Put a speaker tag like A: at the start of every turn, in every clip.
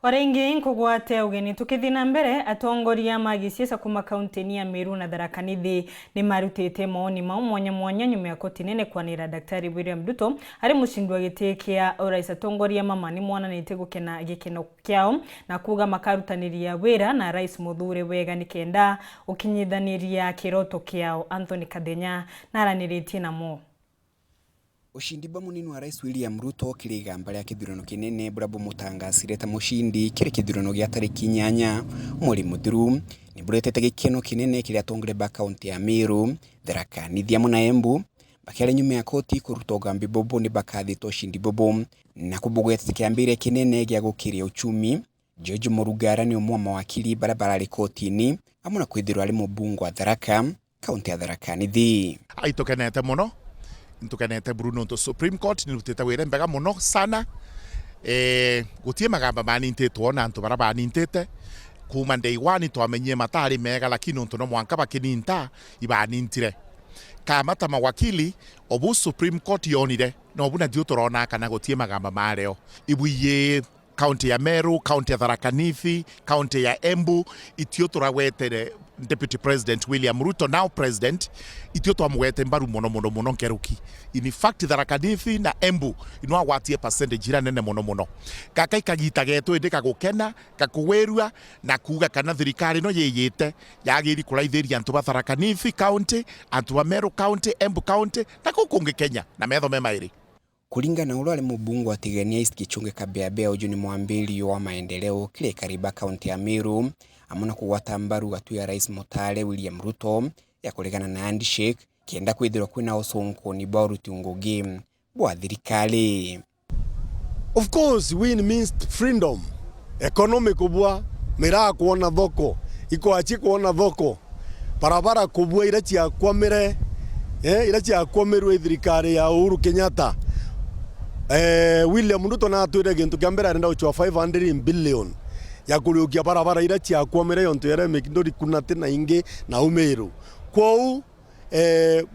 A: Orengi nkugwate ugeni tukithina mbere atongoria magisiasa kuma kaunti ya MERU na THARAKA NITHI ni marutite maoni mao mwanya nyuma ya koti nene kwanira Daktari William RUTO ari mushindi wa giti kia urais. Atongoria mama ni mwananite gukena gikeno kiao na kuga makarutaniria wira na rais muthure wega nikenda ukinyithaniria kiroto kiao. Anthony Kadenya naraniritie namo.
B: Ushindi munini wa Rais William RUTO kirigamba rya kithurano kinene burabo mutangasire ta mushindi kiri kithurano gya tariki 8 mweri muthiru ni buretete gikeno kinene kiri atongire ba kaunti ya MERU. THARAKA NITHI na EMBU bakere nyuma ya koti kuruta ugambi bobo ni bakathita ushindi bobo na kubugwete kiambire kinene gya gukiria uchumi. George Murugara ni umwe mawakili barabara ri kotini amuna kwithirwa ari mubungu wa THARAKA kaunti ya THARAKA NITHI.
C: Aitokenete muno ntukanete Bruno to Supreme Court ni ruteta wire mbega muno sana gutie magamba maninte tuona antu baraba nintete kuma ndei wani twamenye matari mega lakini untu no mwanka bakininta ibanintire kama ta mawakili obu Supreme Court yonire no buna dio turona kana gutie magamba mareo ibuye county ya MERU, county ya THARAKA NITHI, county ya EMBU itio turawete Deputy President William RUTO, now President, itio twamwete mbaru mono nkeruki. In fact THARAKA NITHI na EMBU inwa watie percentage ira nene mono. Kaka ikagita geto indika gukena kakuwerua na kuga kana thirikari no yeyete yagiri kuraithiria antu ba THARAKA NITHI county, antu ba MERU county, EMBU county na kukungi Kenya na metho memairi.
B: Kulingana na ule mubungu atigania iskichunge kabeabea ujuni mwambili wa maendeleo kile kariba kaunti ya MERU amuna kuwata mbaru atu ya Rais Mutale William RUTO ya kulegana na handshake kienda kwithirwa kwina usonko ni baruti Uuge bwa thirikari.
D: Of course win means freedom economic kubwa mira kuona thoko iko achi kuona thoko barabara kubwa irachi ya kwamire irachi ya kwameru thirikari ya Uhuru Kenyatta. William RUTO na atwire gintu kiambera arenda uchoa 500 billion ya kuriukia barabara irachi ya kwamire yontu yare mikindori kunate na inge na umeru kwau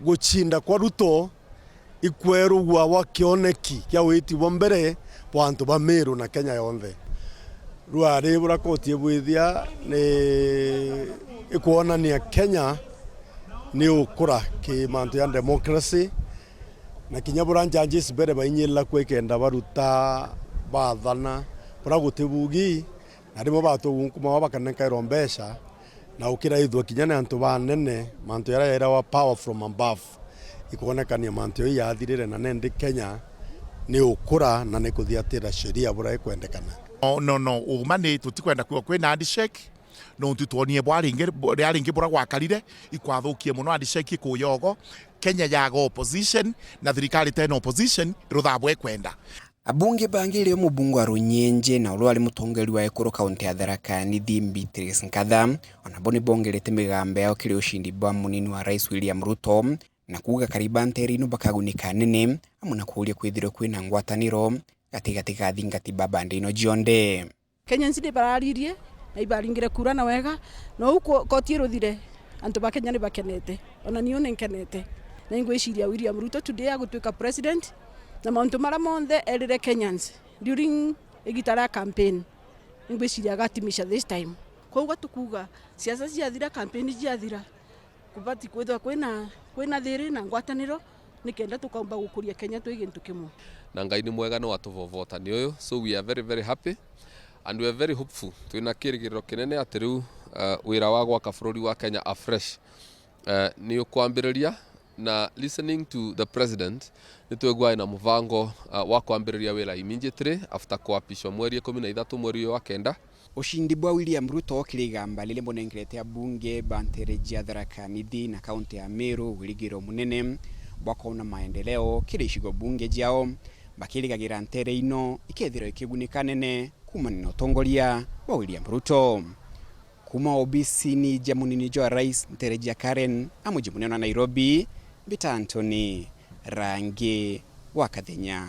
D: guchinda kwa RUTO ikwerugwa wakioneki kya witi bombere bantu ba MERU na Kenya yonthe ruare bura koti ebwithia ni ikuona ni Kenya ni ukura ki mantu ya democracy na kinyabura judges bere bainyela kwekenda baruta bathana bura gutebugi arimo bato kuma babakaneka irombesha na ukira ithwa kinyana antu banene mantu yara wa power from above ikuonekania mantu ya athirire na nende Kenya ni ukura na ne kuthiatira sheria bura ikwendekana.
C: No umani tutikwenda kwina handshake no tutonie bwaringe bura gwakarire ikwathukie muno handshake kuyogo Kenya yago opposition na thirikari tena opposition ruthabwe kwenda.
B: Abunge bangire mubungu wa Runyenje na ulwali mutongeri wa ekoro kaunti ya THARAKA NITHI Beatrice Nkatha onaboni bongerete migambo yao kiri ushindi bwa munini wa Rais William RUTO na kuga kariba nterino bakagunika nene amuna kuulia kwithirwa kwina ngwataniro gatigatika thingati babande ino jionde.
E: Kenya nside bararirie na ibaringire kura na wega no uko kotiro thire antu ba Kenya ni bakenete ona niyo nenkenete na ingwiciria William RUTO today agutwika president na mauntu mara monthe erire Kenyans during igitara campaign ingwiciria gatimisha this time kwa gatukuga siasa ciathira campaign ciathira kubati kwithwa kwina thiri na ngwataniro nikenda tukaumba gukuria Kenya twi gintu kimwe
F: na ngai ni mwega no atuvovota ni uyu so we are very happy and we are very hopeful twina kirigiro kinene atiru wira wa gwaka bururi wa Kenya afresh ni ukwambiriria na listening to the president nitwegwa na muvango wa kwambiriria wira immediately after kuapishwa mweri 13 mweri wa kenda.
B: Ushindi bwa William RUTO kirigamba lile mbonengerete abunge bantereja THARAKA NITHI na kaunti ya MERU wiligiro munene bwakona maendeleo kirishigo bunge jao bakirigagira ntere ino ikethira ikigunika nene kuma ni Atongeria wa William RUTO kuma obisi ni jamunini jo Rais ntereja Karen amujimunena Nairobi Bita Anthony Rangi wa Kadenya.